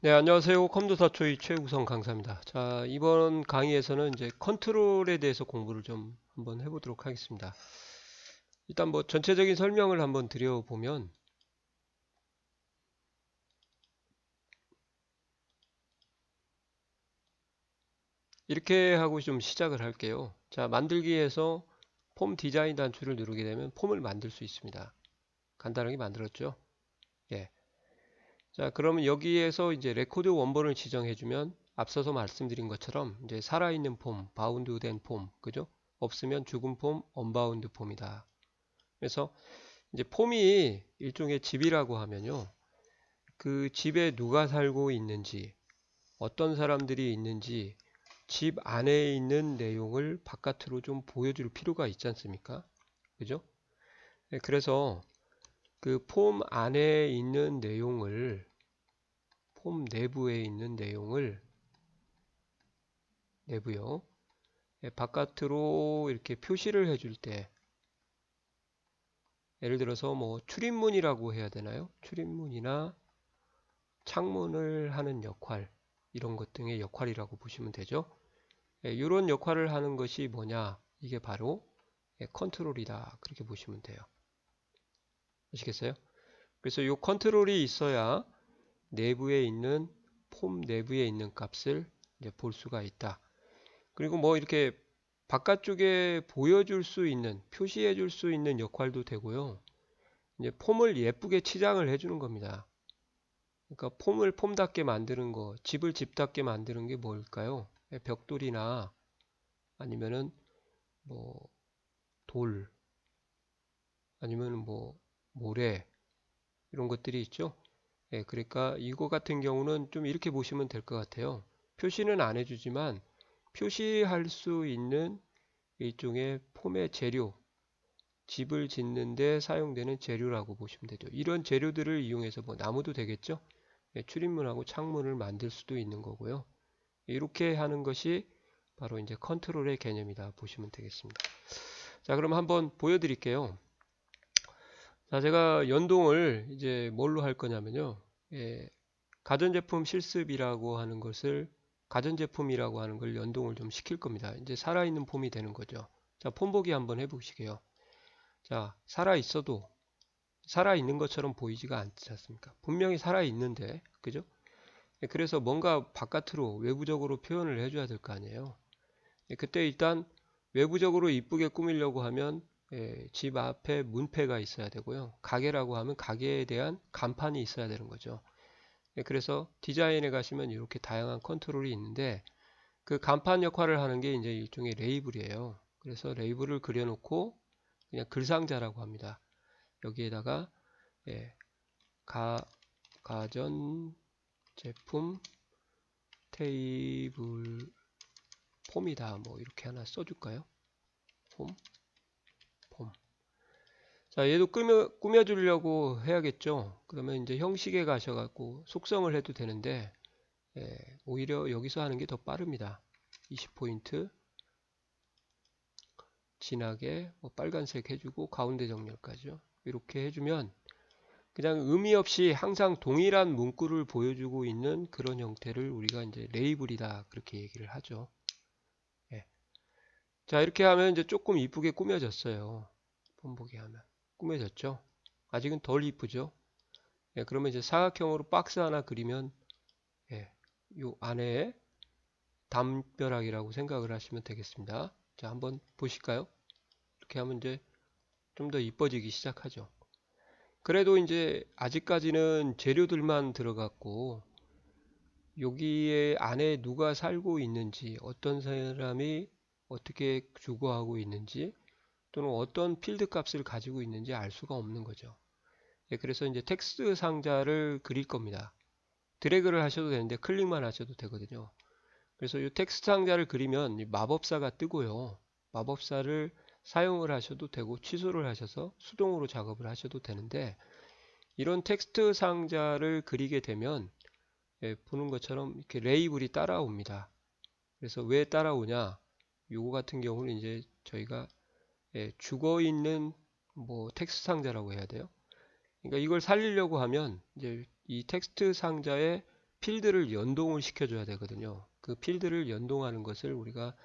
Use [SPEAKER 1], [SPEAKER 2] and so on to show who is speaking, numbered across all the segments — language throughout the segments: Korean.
[SPEAKER 1] 네, 안녕하세요. 컴퓨터사초이 최우성 강사입니다. 자, 이번 강의에서는 이제 컨트롤에 대해서 공부를 좀 한번 해보도록 하겠습니다. 일단 뭐 전체적인 설명을 한번 드려보면 이렇게 하고 좀 시작을 할게요. 자, 만들기에서 폼 디자인 단추를 누르게 되면 폼을 만들 수 있습니다. 간단하게 만들었죠? 예. 자, 그러면 여기에서 이제 레코드 원본을 지정해주면 앞서서 말씀드린 것처럼 이제 살아있는 폼, 바운드 된 폼, 그죠? 없으면 죽은 폼, 언바운드 폼이다. 그래서 이제 폼이 일종의 집이라고 하면요. 그 집에 누가 살고 있는지, 어떤 사람들이 있는지, 집 안에 있는 내용을 바깥으로 좀 보여줄 필요가 있지 않습니까? 그죠? 네, 그래서 그 폼 안에 있는 내용을, 폼 내부에 있는 내용을, 내부요. 네, 바깥으로 이렇게 표시를 해줄 때, 예를 들어서 뭐 출입문이라고 해야 되나요? 출입문이나 창문을 하는 역할, 이런 것 등의 역할이라고 보시면 되죠. 이런 역할을 하는 것이 뭐냐? 이게 바로 컨트롤이다. 그렇게 보시면 돼요. 아시겠어요? 그래서 이 컨트롤이 있어야 내부에 있는 폼 내부에 있는 값을 이제 볼 수가 있다. 그리고 뭐 이렇게 바깥쪽에 보여줄 수 있는, 표시해 줄 수 있는 역할도 되고요. 이제 폼을 예쁘게 치장을 해주는 겁니다. 그러니까 폼을 폼답게 만드는 거, 집을 집답게 만드는 게 뭘까요? 벽돌이나 아니면은 뭐 돌, 아니면 뭐 모래 이런 것들이 있죠. 예, 그러니까 이거 같은 경우는 좀 이렇게 보시면 될 것 같아요. 표시는 안 해주지만 표시할 수 있는 일종의 폼의 재료, 집을 짓는데 사용되는 재료라고 보시면 되죠. 이런 재료들을 이용해서 뭐 나무도 되겠죠. 예, 출입문하고 창문을 만들 수도 있는 거고요. 이렇게 하는 것이 바로 이제 컨트롤의 개념이다 보시면 되겠습니다. 자, 그럼 한번 보여드릴게요. 자, 제가 연동을 이제 뭘로 할 거냐면요. 예, 가전제품 실습이라고 하는 것을 가전제품이라고 하는 걸 연동을 좀 시킬 겁니다. 이제 살아있는 폼이 되는 거죠. 자, 폼 보기 한번 해보시게요. 자, 살아있어도 살아있는 것처럼 보이지가 않지 않습니까? 분명히 살아있는데, 그죠? 예, 그래서 뭔가 바깥으로 외부적으로 표현을 해줘야 될 거 아니에요. 예, 그때 일단 외부적으로 이쁘게 꾸미려고 하면 집 앞에 문패가 있어야 되고요. 가게라고 하면 가게에 대한 간판이 있어야 되는 거죠. 예, 그래서 디자인에 가시면 이렇게 다양한 컨트롤이 있는데 그 간판 역할을 하는 게 이제 일종의 레이블이에요. 그래서 레이블을 그려놓고 그냥 글상자라고 합니다. 여기에다가 예, 가전 제품 테이블 폼이다. 뭐 이렇게 하나 써줄까요? 폼, 폼. 자, 얘도 꾸며주려고 해야겠죠. 그러면 이제 형식에 가셔갖고 속성을 해도 되는데, 오히려 여기서 하는 게 더 빠릅니다. 20포인트, 진하게, 뭐 빨간색 해주고, 가운데 정렬까지요. 이렇게 해주면, 그냥 의미 없이 항상 동일한 문구를 보여주고 있는 그런 형태를 우리가 이제 레이블이다. 그렇게 얘기를 하죠. 예. 자, 이렇게 하면 이제 조금 이쁘게 꾸며졌어요. 본보기 하면. 꾸며졌죠? 아직은 덜 이쁘죠? 예, 그러면 이제 사각형으로 박스 하나 그리면 예, 요 안에 담벼락이라고 생각을 하시면 되겠습니다. 자, 한번 보실까요? 이렇게 하면 이제 좀 더 이뻐지기 시작하죠. 그래도 이제 아직까지는 재료들만 들어갔고 여기에 안에 누가 살고 있는지 어떤 사람이 어떻게 주거하고 있는지 또는 어떤 필드 값을 가지고 있는지 알 수가 없는 거죠. 예, 그래서 이제 텍스트 상자를 그릴 겁니다. 드래그를 하셔도 되는데 클릭만 하셔도 되거든요. 그래서 이 텍스트 상자를 그리면 마법사가 뜨고요. 마법사를 사용을 하셔도 되고 취소를 하셔서 수동으로 작업을 하셔도 되는데 이런 텍스트 상자를 그리게 되면 보는 것처럼 이렇게 레이블이 따라옵니다. 그래서 왜 따라오냐? 요거 같은 경우는 이제 저희가 죽어 있는 뭐 텍스트 상자라고 해야 돼요. 그러니까 이걸 살리려고 하면 이제 이 텍스트 상자에 필드를 연동을 시켜줘야 되거든요. 그 필드를 연동하는 것을 우리가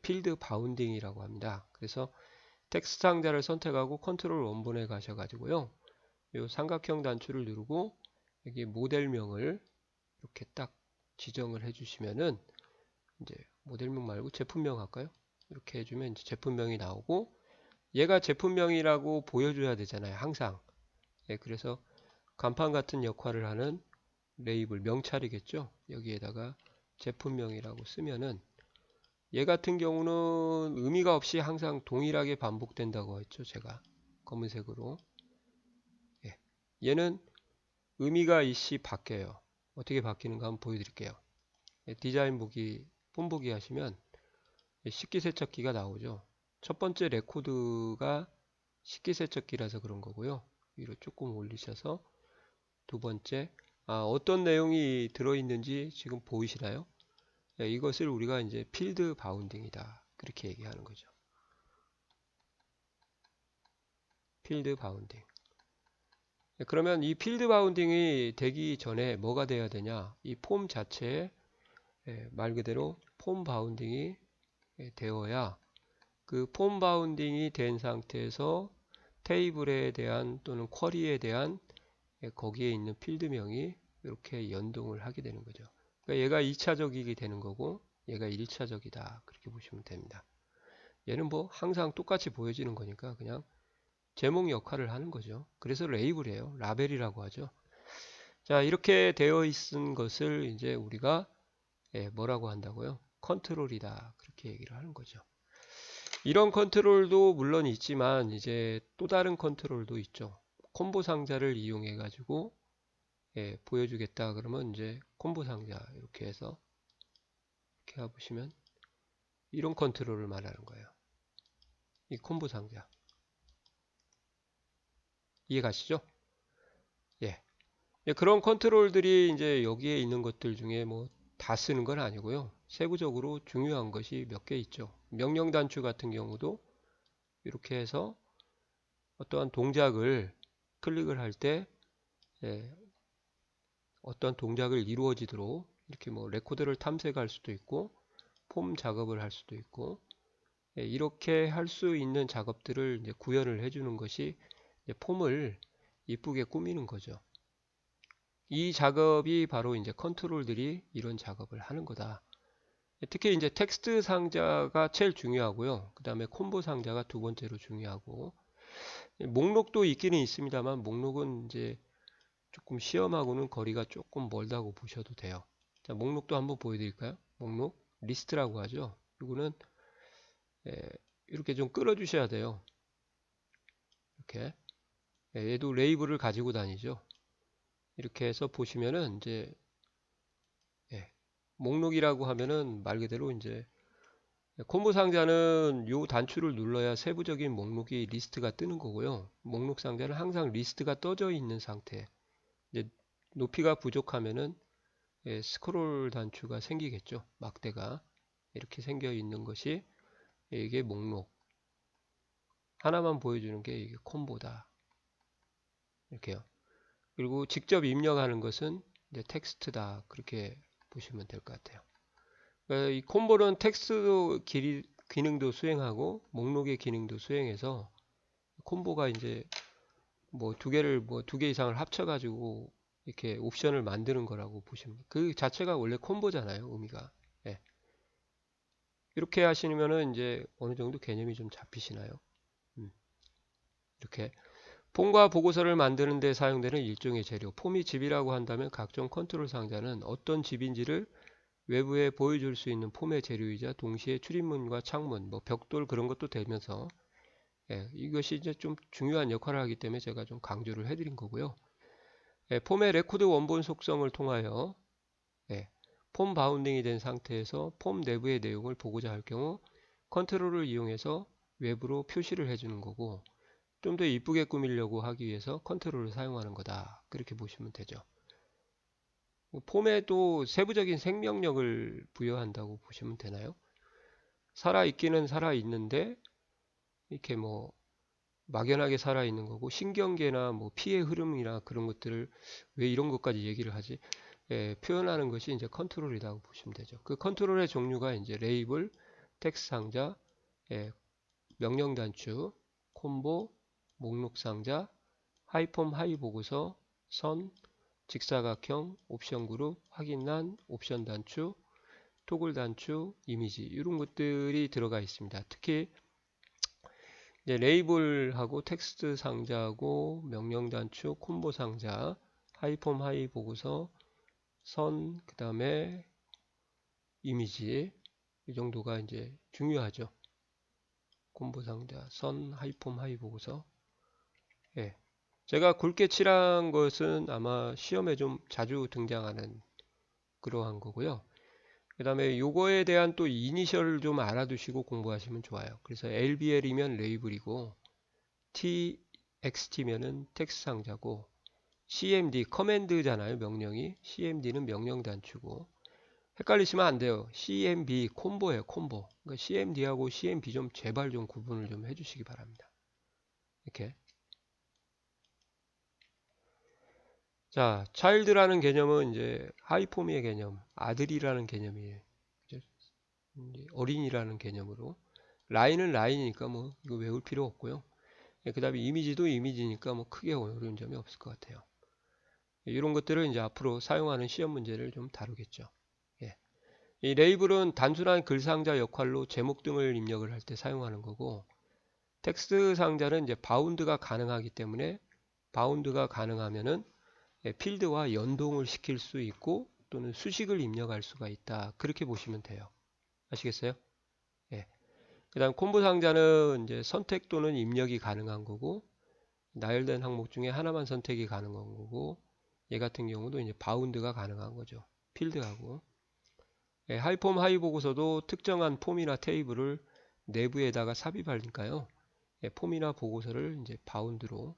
[SPEAKER 1] 필드 바운딩이라고 합니다. 그래서 텍스트 상자를 선택하고 컨트롤 원본에 가셔가지고요. 이 삼각형 단추를 누르고 여기 모델명을 이렇게 딱 지정을 해주시면은 이제 모델명 말고 제품명 할까요? 이렇게 해주면 이제 제품명이 나오고 얘가 제품명이라고 보여줘야 되잖아요. 항상. 그래서 간판 같은 역할을 하는 레이블 명찰이겠죠. 여기에다가 제품명이라고 쓰면은 얘 같은 경우는 의미가 없이 항상 동일하게 반복된다고 했죠. 제가 검은색으로. 얘는 의미가 일시 바뀌어요. 어떻게 바뀌는가 한번 보여드릴게요. 디자인 보기, 폰 보기 하시면 식기세척기가 나오죠. 첫 번째 레코드가 식기세척기라서 그런 거고요. 위로 조금 올리셔서 두 번째, 어떤 내용이 들어있는지 지금 보이시나요? 이것을 우리가 이제 필드 바운딩이다. 그렇게 얘기하는 거죠. 필드 바운딩. 그러면 이 필드 바운딩이 되기 전에 뭐가 돼야 되냐? 이 폼 자체에 말 그대로 폼 바운딩이 되어야 그 폼 바운딩이 된 상태에서 테이블에 대한 또는 쿼리에 대한 거기에 있는 필드명이 이렇게 연동을 하게 되는 거죠. 그러니까 얘가 2차적이게 되는 거고 얘가 1차적이다. 그렇게 보시면 됩니다. 얘는 뭐 항상 똑같이 보여지는 거니까 그냥 제목 역할을 하는 거죠. 그래서 레이블이에요. 라벨이라고 하죠. 자, 이렇게 되어 있는 것을 이제 우리가 뭐라고 한다고요? 컨트롤이다. 그렇게 얘기를 하는 거죠. 이런 컨트롤도 물론 있지만 이제 또 다른 컨트롤도 있죠. 콤보 상자를 이용해 가지고 보여주겠다 그러면 이제 콤보 상자 이렇게 해서 이렇게 해보시면 이런 컨트롤을 말하는 거예요. 이 콤보 상자 이해 가시죠? 예. 그런 컨트롤들이 이제 여기에 있는 것들 중에 뭐 다 쓰는 건 아니고요. 세부적으로 중요한 것이 몇 개 있죠. 명령 단추 같은 경우도 이렇게 해서 어떠한 동작을 클릭을 할 때 어떤 동작을 이루어지도록 이렇게 뭐 레코드를 탐색할 수도 있고 폼 작업을 할 수도 있고 이렇게 할 수 있는 작업들을 이제 구현을 해주는 것이 이제 폼을 이쁘게 꾸미는 거죠. 이 작업이 바로 이제 컨트롤들이 이런 작업을 하는 거다. 특히 이제 텍스트 상자가 제일 중요하고요. 그 다음에 콤보 상자가 두 번째로 중요하고 목록도 있기는 있습니다만 목록은 이제 조금 시험하고는 거리가 조금 멀다고 보셔도 돼요. 자, 목록도 한번 보여드릴까요? 목록 리스트라고 하죠. 이거는 이렇게 좀 끌어 주셔야 돼요. 이렇게 얘도 레이블을 가지고 다니죠. 이렇게 해서 보시면은 이제 목록이라고 하면은 말 그대로 이제 콤보 상자는 요 단추를 눌러야 세부적인 목록이 리스트가 뜨는 거고요. 목록 상자는 항상 리스트가 떠져 있는 상태. 이제 높이가 부족하면은 스크롤 단추가 생기겠죠. 막대가 이렇게 생겨 있는 것이 이게 목록. 하나만 보여주는 게 이게 콤보다. 이렇게요. 그리고 직접 입력하는 것은 이제 텍스트다. 그렇게 보시면 될 것 같아요. 이 콤보는 텍스트 기능도 수행하고 목록의 기능도 수행해서 콤보가 이제 뭐 두 개 이상을 합쳐가지고 이렇게 옵션을 만드는 거라고 보시면 돼요. 그 자체가 원래 콤보잖아요. 의미가. 예. 이렇게 하시면은 이제 어느 정도 개념이 좀 잡히시나요? 이렇게 폼과 보고서를 만드는 데 사용되는 일종의 재료. 폼이 집이라고 한다면 각종 컨트롤 상자는 어떤 집인지를 외부에 보여줄 수 있는 폼의 재료이자 동시에 출입문과 창문, 뭐 벽돌 그런 것도 되면서 이것이 이제 좀 중요한 역할을 하기 때문에 제가 좀 강조를 해드린 거고요. 폼의 레코드 원본 속성을 통하여 폼 바운딩이 된 상태에서 폼 내부의 내용을 보고자 할 경우 컨트롤을 이용해서 외부로 표시를 해주는 거고 좀 더 이쁘게 꾸미려고 하기 위해서 컨트롤을 사용하는 거다. 그렇게 보시면 되죠. 폼에도 세부적인 생명력을 부여한다고 보시면 되나요? 살아있기는 살아있는데 이렇게 뭐 막연하게 살아있는 거고 신경계나 뭐 피의 흐름이나 그런 것들을 왜 이런 것까지 얘기를 하지? 표현하는 것이 이제 컨트롤이라고 보시면 되죠. 그 컨트롤의 종류가 이제 레이블, 텍스트 상자, 명령 단추, 콤보, 목록 상자, 하이폼 하이 보고서, 선, 직사각형, 옵션 그룹, 확인란, 옵션 단추, 토글 단추, 이미지 이런 것들이 들어가 있습니다. 특히 이제 레이블하고 텍스트 상자하고 명령 단추, 콤보 상자, 하이폼 하이 보고서, 선, 그 다음에 이미지 이 정도가 이제 중요하죠. 콤보 상자, 선, 하이폼 하이 보고서. 예. 제가 굵게 칠한 것은 아마 시험에 좀 자주 등장하는 그러한 거고요. 그 다음에 요거에 대한 또 이니셜을 좀 알아두시고 공부하시면 좋아요. 그래서 LBL이면 레이블이고 TXT면은 텍스트 상자고 CMD 커맨드잖아요. 명령이 CMD는 명령 단추고 헷갈리시면 안 돼요. CMB 콤보예요. 콤보. 그러니까 CMD하고 CMB 좀 제발 좀 구분을 좀 해주시기 바랍니다. 이렇게. 자, child라는 개념은 이제 하이포미의 개념, 아들이라는 개념이에요. 그죠? 이제 어린이라는 개념으로. 라인은 라인이니까 뭐 이거 외울 필요 없고요. 그 다음에 이미지도 이미지니까 뭐 크게 어려운 점이 없을 것 같아요. 이런 것들을 이제 앞으로 사용하는 시험 문제를 좀 다루겠죠. 예. 이 레이블은 단순한 글 상자 역할로 제목 등을 입력을 할 때 사용하는 거고, 텍스트 상자는 이제 바운드가 가능하기 때문에 바운드가 가능하면은 필드와 연동을 시킬 수 있고 또는 수식을 입력할 수가 있다. 그렇게 보시면 돼요. 아시겠어요? 예. 그다음 콤보 상자는 이제 선택 또는 입력이 가능한 거고 나열된 항목 중에 하나만 선택이 가능한 거고 얘 같은 경우도 이제 바운드가 가능한 거죠. 필드하고. 하이폼 하이 보고서도 특정한 폼이나 테이블을 내부에다가 삽입하니까요. 폼이나 보고서를 이제 바운드로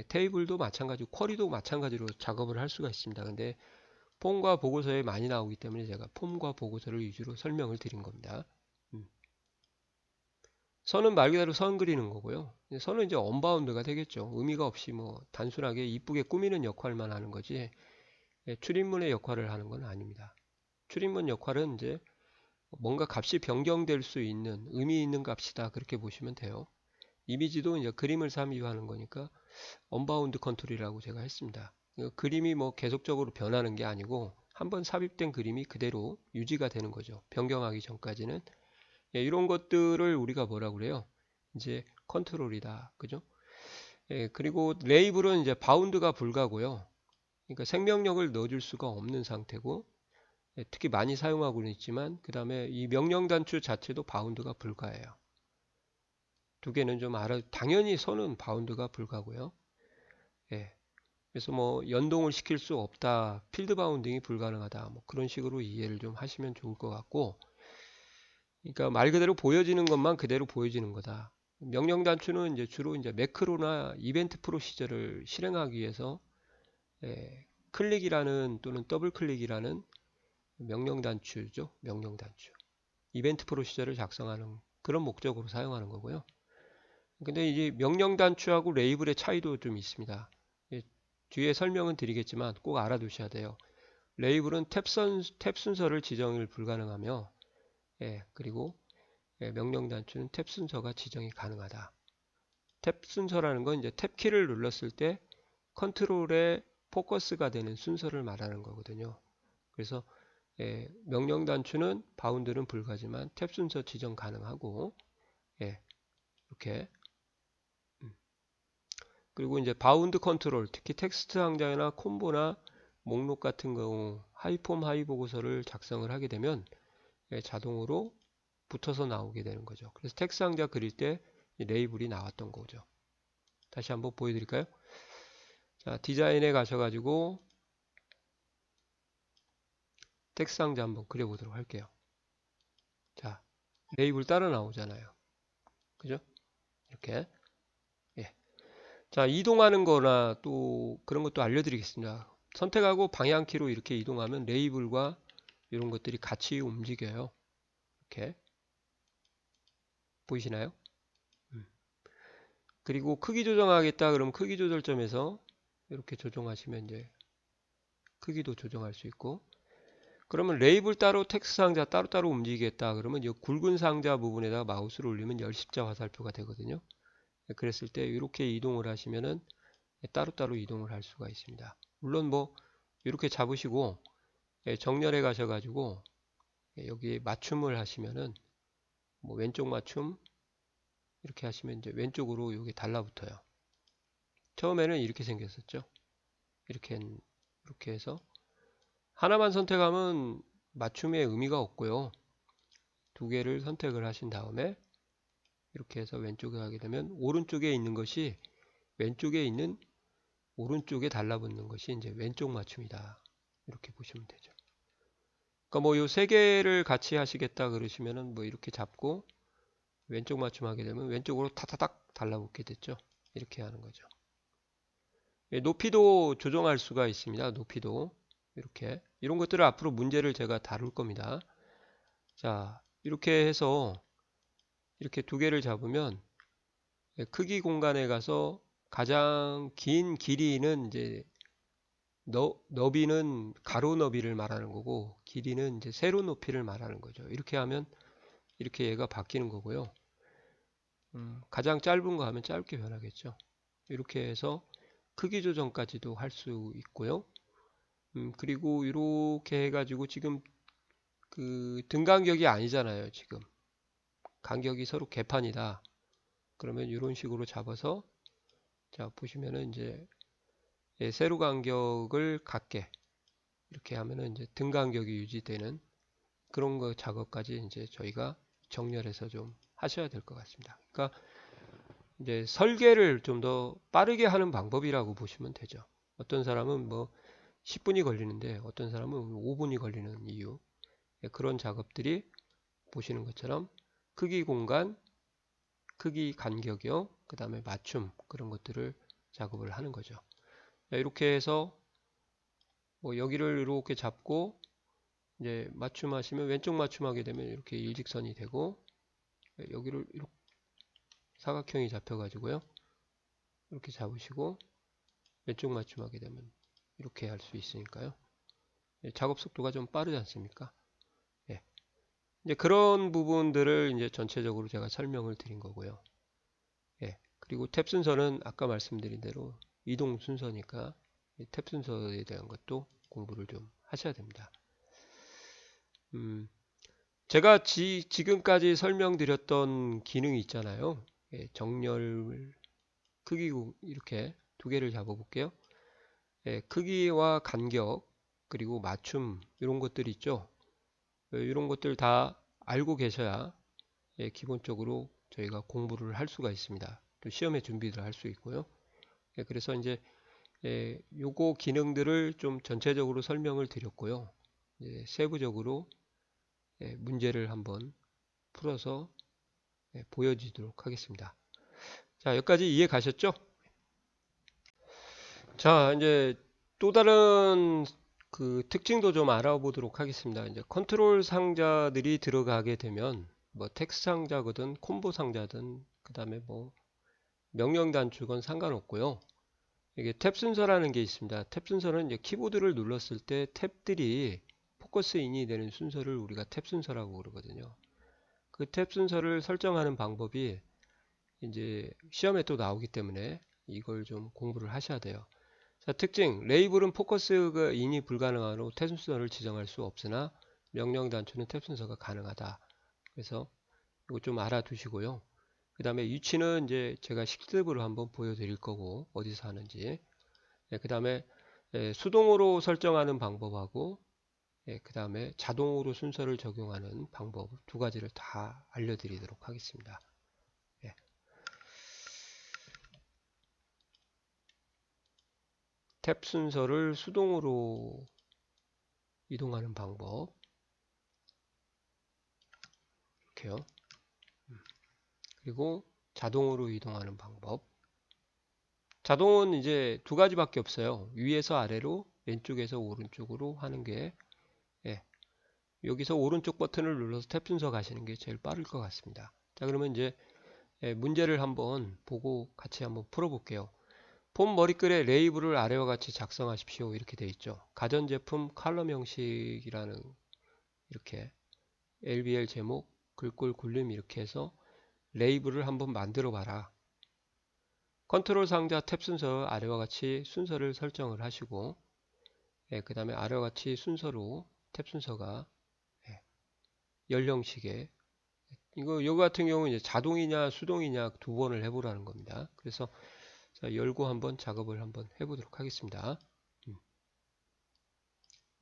[SPEAKER 1] 테이블도 마찬가지고 쿼리도 마찬가지로 작업을 할 수가 있습니다. 근데 폼과 보고서에 많이 나오기 때문에 제가 폼과 보고서를 위주로 설명을 드린 겁니다. 선은 말 그대로 선 그리는 거고요. 선은 이제 언바운드가 되겠죠. 의미가 없이 뭐 단순하게 이쁘게 꾸미는 역할만 하는 거지 출입문의 역할을 하는 건 아닙니다. 출입문 역할은 이제 뭔가 값이 변경될 수 있는 의미 있는 값이다 그렇게 보시면 돼요. 이미지도 이제 그림을 삽입하는 거니까 언바운드 컨트롤이라고 제가 했습니다. 그림이 뭐 계속적으로 변하는 게 아니고 한번 삽입된 그림이 그대로 유지가 되는 거죠. 변경하기 전까지는. 이런 것들을 우리가 뭐라고 그래요? 이제 컨트롤이다. 그죠? 그리고 레이블은 이제 바운드가 불가고요. 그러니까 생명력을 넣어줄 수가 없는 상태고 특히 많이 사용하고는 있지만 그 다음에 이 명령 단추 자체도 바운드가 불가해요. 두 개는 좀 알아. 당연히 선은 바운드가 불가고요. 예. 그래서 뭐 연동을 시킬 수 없다. 필드 바운딩이 불가능하다. 뭐 그런 식으로 이해를 좀 하시면 좋을 것 같고 그러니까 말 그대로 보여지는 것만 그대로 보여지는 거다. 명령 단추는 이제 주로 이제 매크로나 이벤트 프로시저를 실행하기 위해서 클릭이라는 또는 더블 클릭이라는 명령 단추죠. 명령 단추. 이벤트 프로시저를 작성하는 그런 목적으로 사용하는 거고요. 근데 이제 명령 단추하고 레이블의 차이도 좀 있습니다. 뒤에 설명은 드리겠지만 꼭 알아두셔야 돼요. 레이블은 탭 순서를 지정을 불가능하며 그리고 명령 단추는 탭 순서가 지정이 가능하다. 탭 순서라는 건 이제 탭 키를 눌렀을 때 컨트롤에 포커스가 되는 순서를 말하는 거거든요. 그래서 명령 단추는 바운드는 불가지만 탭 순서 지정 가능하고 이렇게 그리고 이제 바운드 컨트롤 특히 텍스트 상자나 콤보나 목록 같은 경우 하이폼 하이 보고서를 작성을 하게 되면 자동으로 붙어서 나오게 되는 거죠. 그래서 텍스트 상자 그릴 때 레이블이 나왔던 거죠. 다시 한번 보여드릴까요? 자, 디자인에 가셔가지고 텍스트 상자 한번 그려보도록 할게요. 자, 레이블 따라 나오잖아요. 그죠? 이렇게. 예. 자, 이동하는 거나 또 그런 것도 알려드리겠습니다. 선택하고 방향키로 이렇게 이동하면 레이블과 이런 것들이 같이 움직여요. 이렇게. 보이시나요? 그리고 크기 조정하겠다 그러면 크기 조절점에서 이렇게 조정하시면 이제 크기도 조정할 수 있고. 그러면 레이블 따로 텍스트 상자 따로따로 움직이겠다 그러면 이 굵은 상자 부분에다가 마우스를 올리면 열십자 화살표가 되거든요. 그랬을 때 이렇게 이동을 하시면은 따로따로 이동을 할 수가 있습니다. 물론 뭐 이렇게 잡으시고 정렬해 가셔가지고 여기 맞춤을 하시면은 뭐 왼쪽 맞춤 이렇게 하시면 이제 왼쪽으로 여기 달라붙어요. 처음에는 이렇게 생겼었죠. 이렇게 해서 하나만 선택하면 맞춤의 의미가 없고요. 두 개를 선택을 하신 다음에 이렇게 해서 왼쪽에 가게 되면 오른쪽에 있는 것이 왼쪽에 있는 오른쪽에 달라붙는 것이 이제 왼쪽 맞춤이다. 이렇게 보시면 되죠. 그러니까 뭐 요 세 개를 같이 하시겠다 그러시면은 뭐 이렇게 잡고 왼쪽 맞춤 하게 되면 왼쪽으로 타타닥 달라붙게 됐죠. 이렇게 하는 거죠. 높이도 조정할 수가 있습니다. 높이도 이렇게 이런 것들을 앞으로 문제를 제가 다룰 겁니다. 자, 이렇게 해서 이렇게 두 개를 잡으면 크기 공간에 가서 가장 긴 길이는 이제 너비는 가로 너비를 말하는 거고 길이는 이제 세로 높이를 말하는 거죠. 이렇게 하면 이렇게 얘가 바뀌는 거고요. 가장 짧은 거 하면 짧게 변하겠죠. 이렇게 해서 크기 조정까지도 할 수 있고요. 그리고 이렇게 해가지고 지금 그 등 간격이 아니잖아요. 지금 간격이 서로 개판이다. 그러면 이런 식으로 잡아서 자 보시면은 이제 세로 간격을 갖게 이렇게 하면은 이제 등 간격이 유지되는 그런 거 작업까지 이제 저희가 정렬해서 좀 하셔야 될 것 같습니다. 그러니까 이제 설계를 좀 더 빠르게 하는 방법이라고 보시면 되죠. 어떤 사람은 뭐 10분이 걸리는데 어떤 사람은 5분이 걸리는 이유 그런 작업들이 보시는 것처럼 크기 공간, 크기 간격이요, 그 다음에 맞춤 그런 것들을 작업을 하는 거죠. 이렇게 해서 뭐 여기를 이렇게 잡고 이제 맞춤하시면 왼쪽 맞춤하게 되면 이렇게 일직선이 되고 여기를 이렇게 사각형이 잡혀가지고요. 이렇게 잡으시고 왼쪽 맞춤하게 되면 이렇게 할 수 있으니까요. 작업 속도가 좀 빠르지 않습니까? 예. 이제 그런 부분들을 이제 전체적으로 제가 설명을 드린 거고요. 예. 그리고 탭 순서는 아까 말씀드린 대로 이동 순서니까 탭 순서에 대한 것도 공부를 좀 하셔야 됩니다. 제가 지금까지 설명드렸던 기능이 있잖아요. 예, 정렬, 크기 이렇게 두 개를 잡아볼게요. 예, 크기와 간격 그리고 맞춤 이런 것들이 있죠. 이런 것들 다 알고 계셔야 예, 기본적으로 저희가 공부를 할 수가 있습니다. 또 시험에 준비를 할 수 있고요. 예, 그래서 이제 요거 기능들을 좀 전체적으로 설명을 드렸고요. 세부적으로 문제를 한번 풀어서 보여드리도록 하겠습니다. 자, 여기까지 이해 가셨죠? 자, 이제 또 다른 그 특징도 좀 알아보도록 하겠습니다. 이제 컨트롤 상자들이 들어가게 되면 뭐 텍스트 상자거든, 콤보 상자든, 그 다음에 뭐 명령 단축은 상관없고요. 이게 탭 순서라는 게 있습니다. 탭 순서는 이제 키보드를 눌렀을 때 탭들이 포커스 인이 되는 순서를 우리가 탭 순서라고 그러거든요. 그 탭 순서를 설정하는 방법이 이제 시험에 또 나오기 때문에 이걸 좀 공부를 하셔야 돼요. 자, 특징 레이블은 포커스가 인이 불가능하므로 탭 순서를 지정할 수 없으나 명령 단추는 탭 순서가 가능하다. 그래서 이거 좀 알아두시고요. 그 다음에 위치는 이제 제가 실습으로 한번 보여드릴 거고 어디서 하는지. 그 다음에 수동으로 설정하는 방법하고 그 다음에 자동으로 순서를 적용하는 방법 두 가지를 다 알려드리도록 하겠습니다. 예. 탭 순서를 수동으로 이동하는 방법 이렇게요. 그리고 자동으로 이동하는 방법. 자동은 이제 두 가지밖에 없어요. 위에서 아래로, 왼쪽에서 오른쪽으로 하는 게 여기서 오른쪽 버튼을 눌러서 탭 순서 가시는 게 제일 빠를 것 같습니다. 자, 그러면 이제 문제를 한번 보고 같이 한번 풀어볼게요. 폼 머리글에 레이블을 아래와 같이 작성하십시오. 이렇게 되어 있죠. 가전제품 칼럼 형식이라는 이렇게 LBL 제목, 글꼴 굴림 이렇게 해서 레이블을 한번 만들어 봐라. 컨트롤 상자 탭 순서 아래와 같이 순서를 설정을 하시고 그 다음에 아래와 같이 순서로 탭 순서가 연령식에 이거 같은 경우는 이제 자동이냐 수동이냐 두 번을 해보라는 겁니다. 그래서 자, 열고 한번 작업을 한번 해보도록 하겠습니다.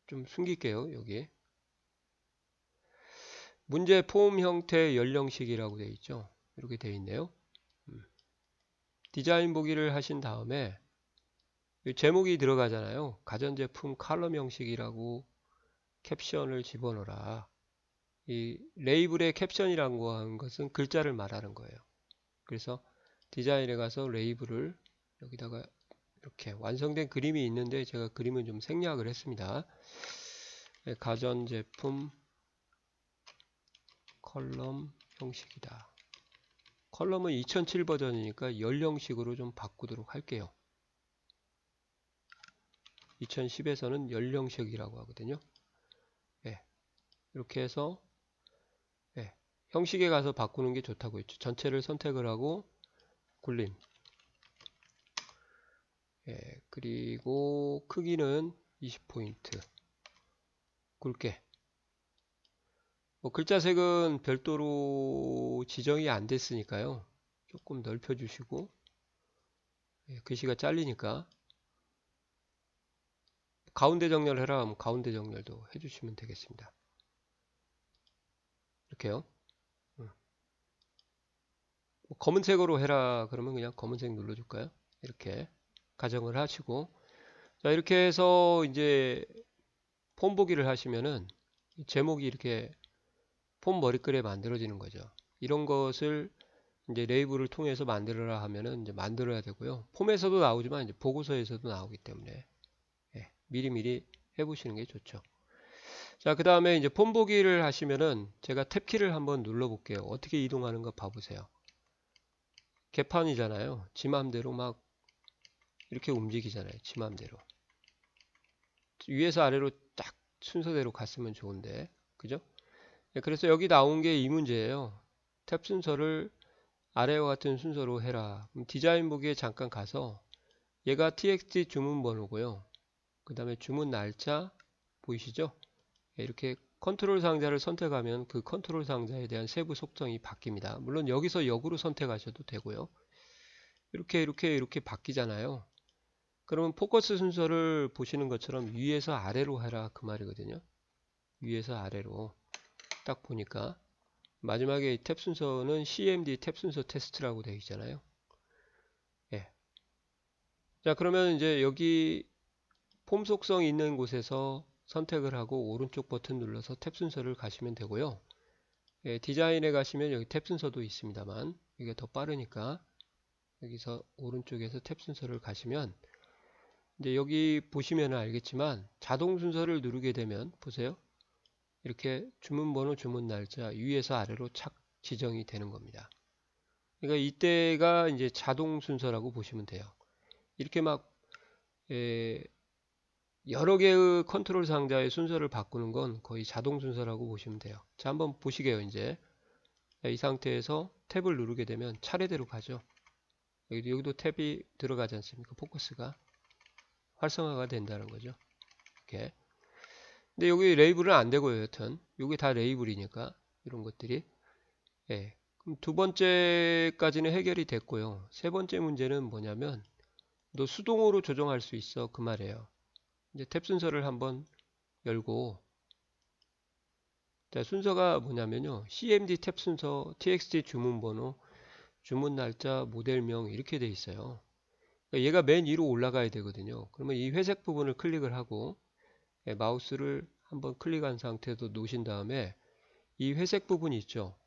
[SPEAKER 1] 좀 숨길게요. 여기 문제 폼 형태 연령식이라고 되어 있죠. 이렇게 되어 있네요. 디자인 보기를 하신 다음에 제목이 들어가잖아요. 가전제품 칼럼 형식이라고 캡션을 집어넣어라. 이 레이블의 캡션이라고 하는 것은 글자를 말하는 거예요. 그래서 디자인에 가서 레이블을 여기다가 이렇게 완성된 그림이 있는데 제가 그림은 좀 생략을 했습니다. 가전제품 컬럼 형식이다. 컬럼은 2007 버전이니까 연령식으로 좀 바꾸도록 할게요. 2010에서는 연령식이라고 하거든요. 이렇게 해서 형식에 가서 바꾸는 게 좋다고 했죠. 전체를 선택을 하고 굴림 그리고 크기는 20포인트 굵게 글자 색은 별도로 지정이 안 됐으니까요. 조금 넓혀 주시고 글씨가 잘리니까 가운데 정렬해라 하면 가운데 정렬도 해주시면 되겠습니다. 이렇게요. 검은색으로 해라 그러면 그냥 검은색 눌러줄까요? 이렇게 가정을 하시고 자 이렇게 해서 이제 폼 보기를 하시면은 제목이 이렇게 폼 머리글에 만들어지는 거죠. 이런 것을 이제 레이블을 통해서 만들어라 하면은 이제 만들어야 되고요. 폼에서도 나오지만 이제 보고서에서도 나오기 때문에 미리미리 해보시는 게 좋죠. 자, 그 다음에 이제 폼 보기를 하시면은 제가 탭키를 한번 눌러 볼게요. 어떻게 이동하는가 봐보세요. 개판이잖아요. 지 맘대로 막 이렇게 움직이잖아요. 지 맘대로. 위에서 아래로 딱 순서대로 갔으면 좋은데. 그죠? 그래서 여기 나온 게 이 문제예요. 탭 순서를 아래와 같은 순서로 해라. 그럼 디자인 보기에 잠깐 가서 얘가 txt 주문 번호고요. 그 다음에 주문 날짜 보이시죠? 이렇게 컨트롤 상자를 선택하면 그 컨트롤 상자에 대한 세부 속성이 바뀝니다. 물론 여기서 역으로 선택하셔도 되고요. 이렇게 바뀌잖아요. 그러면 포커스 순서를 보시는 것처럼 위에서 아래로 해라 그 말이거든요. 위에서 아래로 딱 보니까 마지막에 탭 순서는 CMD 탭 순서 테스트라고 되어 있잖아요. 예. 자 그러면 이제 여기 폼 속성 있는 곳에서 선택을 하고 오른쪽 버튼 눌러서 탭 순서를 가시면 되고요. 디자인에 가시면 여기 탭 순서도 있습니다만 이게 더 빠르니까 여기서 오른쪽에서 탭 순서를 가시면 이제 여기 보시면 알겠지만 자동 순서를 누르게 되면 보세요. 이렇게 주문 번호, 주문 날짜 위에서 아래로 착 지정이 되는 겁니다. 그러니까 이때가 이제 자동 순서라고 보시면 돼요. 이렇게 막 여러 개의 컨트롤 상자의 순서를 바꾸는 건 거의 자동 순서라고 보시면 돼요. 자, 한번 보시게요, 이제. 이 상태에서 탭을 누르게 되면 차례대로 가죠. 여기도 탭이 들어가지 않습니까? 포커스가 활성화가 된다는 거죠. 이렇게. 근데 여기 레이블은 안 되고요, 여튼. 여기 다 레이블이니까, 이런 것들이. 그럼 두 번째까지는 해결이 됐고요. 세 번째 문제는 뭐냐면, 너 수동으로 조정할 수 있어. 그 말이에요. 이제 탭 순서를 한번 열고, 자, 순서가 뭐냐면요. CMD 탭 순서, TXT 주문 번호, 주문 날짜, 모델명 이렇게 돼 있어요. 그러니까 얘가 맨 위로 올라가야 되거든요. 그러면 이 회색 부분을 클릭을 하고 마우스를 한번 클릭한 상태에서 놓으신 다음에 이 회색 부분이 있죠.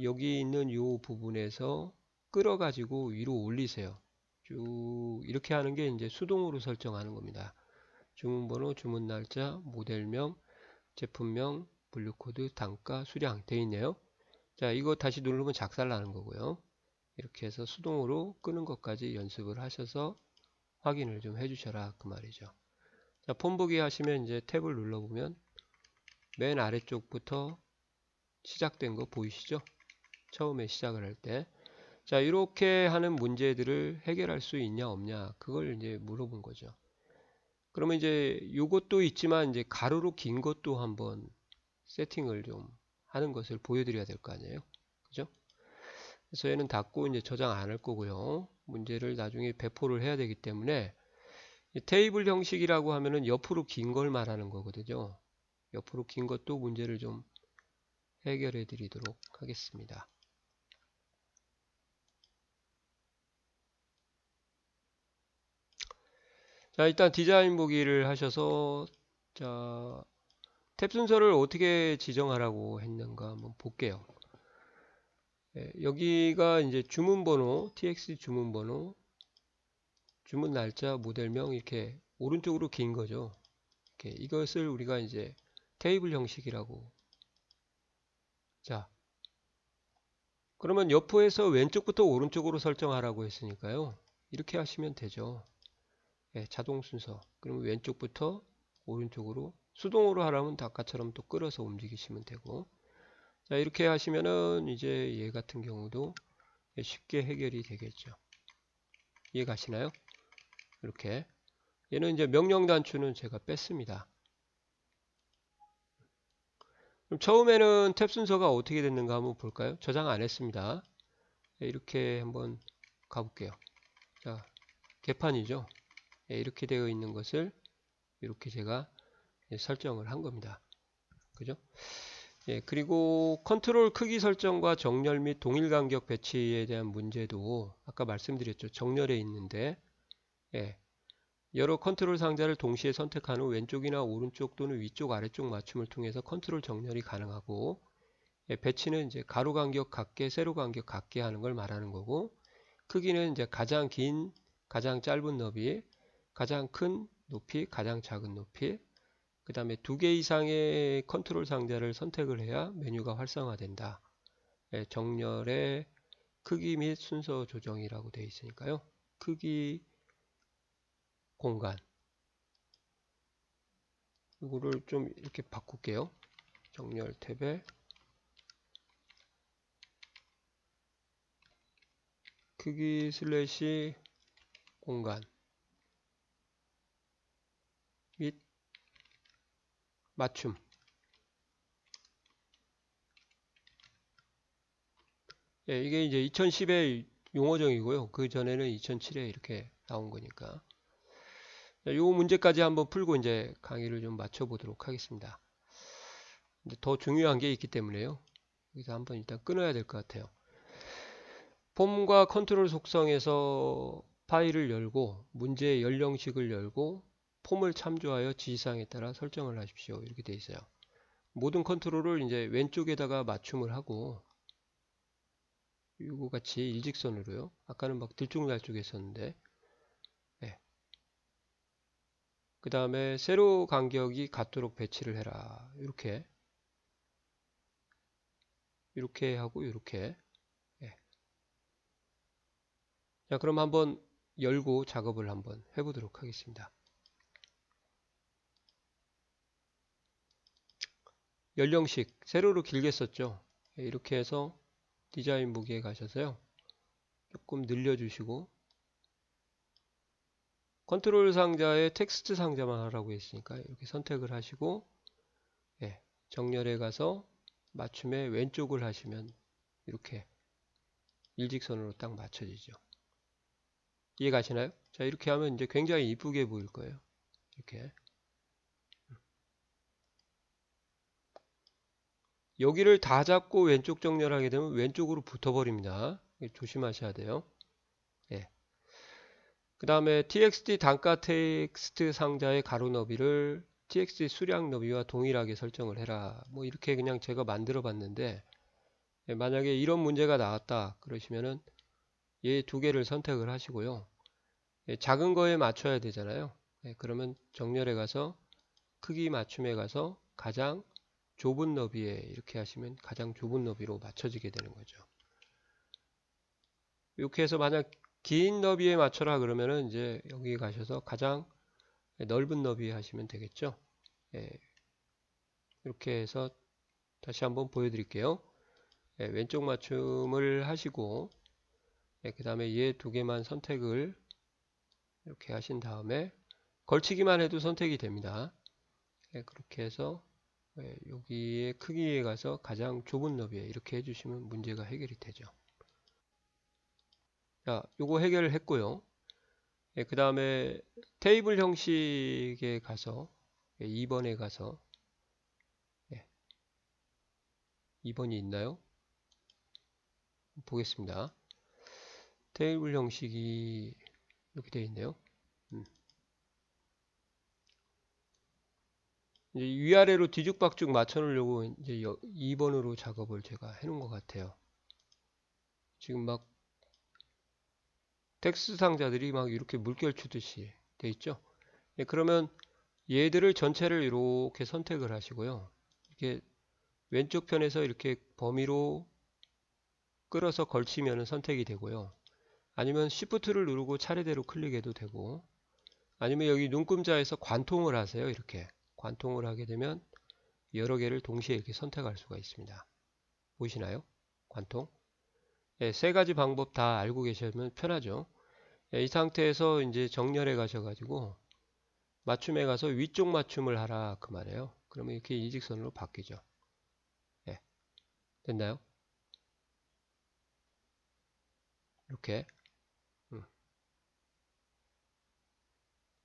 [SPEAKER 1] 여기 있는 이 부분에서 끌어가지고 위로 올리세요. 쭉 이렇게 하는 게 이제 수동으로 설정하는 겁니다. 주문번호, 주문 날짜, 모델명, 제품명, 분류코드, 단가, 수량 돼 있네요. 자, 이거 다시 누르면 작살 나는 거고요. 이렇게 해서 수동으로 끄는 것까지 연습을 하셔서 확인을 좀 해주셔라 그 말이죠. 자, 폼 보기 하시면 이제 탭을 눌러보면 맨 아래쪽부터 시작된 거 보이시죠? 처음에 시작을 할 때. 자, 이렇게 하는 문제들을 해결할 수 있냐 없냐 그걸 이제 물어본 거죠. 그러면 이제 요것도 있지만 이제 가로로 긴 것도 한번 세팅을 좀 하는 것을 보여드려야 될 거 아니에요. 그죠? 그래서 얘는 닫고 이제 저장 안 할 거고요. 문제를 나중에 배포를 해야 되기 때문에 테이블 형식이라고 하면은 옆으로 긴 걸 말하는 거거든요. 옆으로 긴 것도 문제를 좀 해결해 드리도록 하겠습니다. 자, 일단 디자인 보기를 하셔서 자, 탭 순서를 어떻게 지정하라고 했는가 한번 볼게요. 여기가 이제 주문 번호, tx 주문 번호, 주문 날짜, 모델명 이렇게 오른쪽으로 긴 거죠. 이것을 우리가 이제 테이블 형식이라고. 자, 그러면 옆에서 왼쪽부터 오른쪽으로 설정하라고 했으니까요. 이렇게 하시면 되죠. 자동 순서. 그러면 왼쪽부터 오른쪽으로 수동으로 하라면 아까처럼 또 끌어서 움직이시면 되고. 자, 이렇게 하시면은 이제 얘 같은 경우도 쉽게 해결이 되겠죠. 이해 가시나요? 이렇게. 얘는 이제 명령 단추는 제가 뺐습니다. 그럼 처음에는 탭 순서가 어떻게 됐는가 한번 볼까요? 저장 안 했습니다. 이렇게 한번 가볼게요. 자, 개판이죠. 이렇게 되어 있는 것을 이렇게 제가 설정을 한 겁니다. 그죠? 그리고 컨트롤 크기 설정과 정렬 및 동일 간격 배치에 대한 문제도 아까 말씀드렸죠. 정렬에 있는데 여러 컨트롤 상자를 동시에 선택한 후 왼쪽이나 오른쪽 또는 위쪽 아래쪽 맞춤을 통해서 컨트롤 정렬이 가능하고 배치는 이제 가로 간격 같게 세로 간격 같게 하는 걸 말하는 거고 크기는 이제 가장 긴 가장 짧은 너비 가장 큰 높이 가장 작은 높이 그 다음에 2개 이상의 컨트롤 상자를 선택을 해야 메뉴가 활성화된다. 정렬의 크기 및 순서 조정이라고 되어 있으니까요. 크기 공간 이거를 좀 이렇게 바꿀게요. 정렬 탭에 크기 슬래시 공간 및 맞춤 이게 이제 2010의 용어정이고요. 그 전에는 2007에 이렇게 나온 거니까 이 문제까지 한번 풀고 이제 강의를 좀 마쳐보도록 하겠습니다. 더 중요한 게 있기 때문에요. 여기서 한번 일단 끊어야 될 것 같아요. 폼과 컨트롤 속성에서 파일을 열고 문제의 연령식을 열고 폼을 참조하여 지시사항에 따라 설정을 하십시오. 이렇게 되어 있어요. 모든 컨트롤을 이제 왼쪽에다가 맞춤을 하고 이거 같이 일직선으로요. 아까는 막 들쭉날쭉 했었는데 그 다음에 세로 간격이 같도록 배치를 해라. 이렇게 하고 이렇게 자, 그럼 한번 열고 작업을 한번 해보도록 하겠습니다. 연령식 세로로 길게 썼죠. 이렇게 해서 디자인 보기에 가셔서요. 조금 늘려주시고 컨트롤 상자에 텍스트 상자만 하라고 했으니까 이렇게 선택을 하시고 정렬에 가서 맞춤에 왼쪽을 하시면 이렇게 일직선으로 딱 맞춰지죠. 이해 가시나요? 자, 이렇게 하면 이제 굉장히 이쁘게 보일 거예요. 이렇게 여기를 다 잡고 왼쪽 정렬하게 되면 왼쪽으로 붙어버립니다. 조심하셔야 돼요. 그 다음에 txt 단가 텍스트 상자의 가로 너비를 txt 수량 너비와 동일하게 설정을 해라. 뭐 이렇게 그냥 제가 만들어 봤는데 만약에 이런 문제가 나왔다 그러시면은 얘 두 개를 선택을 하시고요. 작은 거에 맞춰야 되잖아요. 그러면 정렬에 가서 크기 맞춤에 가서 가장 좁은 너비에 이렇게 하시면 가장 좁은 너비로 맞춰지게 되는 거죠. 이렇게 해서 만약 긴 너비에 맞춰라 그러면은 이제 여기 가셔서 가장 넓은 너비 하시면 되겠죠. 예, 이렇게 해서 다시 한번 보여드릴게요. 예, 왼쪽 맞춤을 하시고 그 다음에 얘 두 개만 선택을 이렇게 하신 다음에 걸치기만 해도 선택이 됩니다. 예, 그렇게 해서 여기에 크기에 가서 가장 좁은 너비에 이렇게 해주시면 문제가 해결이 되죠. 자, 요거 해결을 했고요. 예, 그 다음에 테이블 형식에 가서 2번에 가서 2번이 있나요? 보겠습니다. 테이블 형식이 이렇게 되어 있네요. 이제 위아래로 뒤죽박죽 맞춰 놓으려고 이제 2번으로 작업을 제가 해 놓은 것 같아요. 지금 막 텍스트 상자들이 막 이렇게 물결 추듯이 돼 있죠. 예, 그러면 얘들을 전체를 이렇게 선택을 하시고요. 이렇게 왼쪽 편에서 이렇게 범위로 끌어서 걸치면 선택이 되고요. 아니면 Shift를 누르고 차례대로 클릭해도 되고, 아니면 여기 눈금자에서 관통을 하세요. 이렇게 관통을 하게 되면 여러 개를 동시에 이렇게 선택할 수가 있습니다. 보이시나요? 관통. 예, 세 가지 방법 다 알고 계시면 편하죠. 예, 이 상태에서 이제 정렬해 가셔가지고 맞춤에 가서 위쪽 맞춤을 하라 그 말이에요. 그러면 이렇게 일직선으로 바뀌죠. 예, 됐나요? 이렇게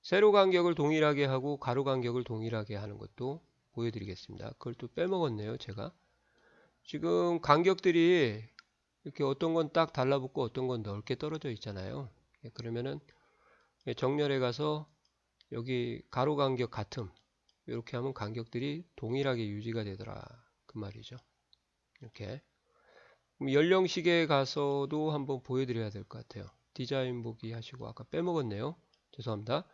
[SPEAKER 1] 세로 간격을 동일하게 하고 가로 간격을 동일하게 하는 것도 보여드리겠습니다. 그걸 또 빼먹었네요, 제가. 지금 간격들이 이렇게 어떤 건 딱 달라붙고 어떤 건 넓게 떨어져 있잖아요. 예, 그러면은 정렬해 가서 여기 가로 간격 같음 이렇게 하면 간격들이 동일하게 유지가 되더라 그 말이죠. 이렇게 연령식에 가서도 한번 보여드려야 될 것 같아요. 디자인 보기 하시고 아까 빼먹었네요. 죄송합니다.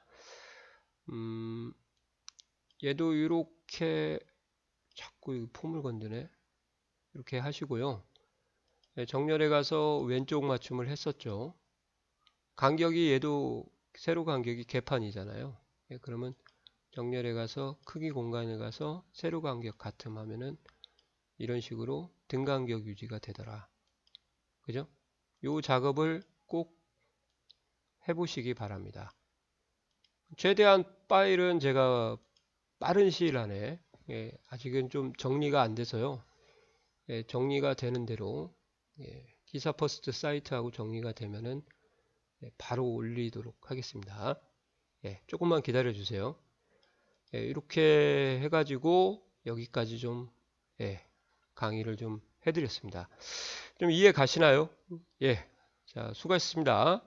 [SPEAKER 1] 얘도 이렇게 자꾸 폼을 건드네. 이렇게 하시고요. 정렬해 가서 왼쪽 맞춤을 했었죠. 간격이 얘도 세로 간격이 개판이잖아요. 그러면 정렬해 가서 크기 공간에 가서 세로 간격 같음 하면은 이런 식으로 등 간격 유지가 되더라. 그죠? 요 작업을 꼭 해보시기 바랍니다. 최대한 파일은 제가 빠른 시일 안에 아직은 좀 정리가 안 돼서요. 정리가 되는 대로 기사 퍼스트 사이트하고 정리가 되면은 바로 올리도록 하겠습니다. 조금만 기다려 주세요. 이렇게 해가지고 여기까지 좀 강의를 좀 해드렸습니다. 좀 이해 가시나요? 자, 수고하셨습니다.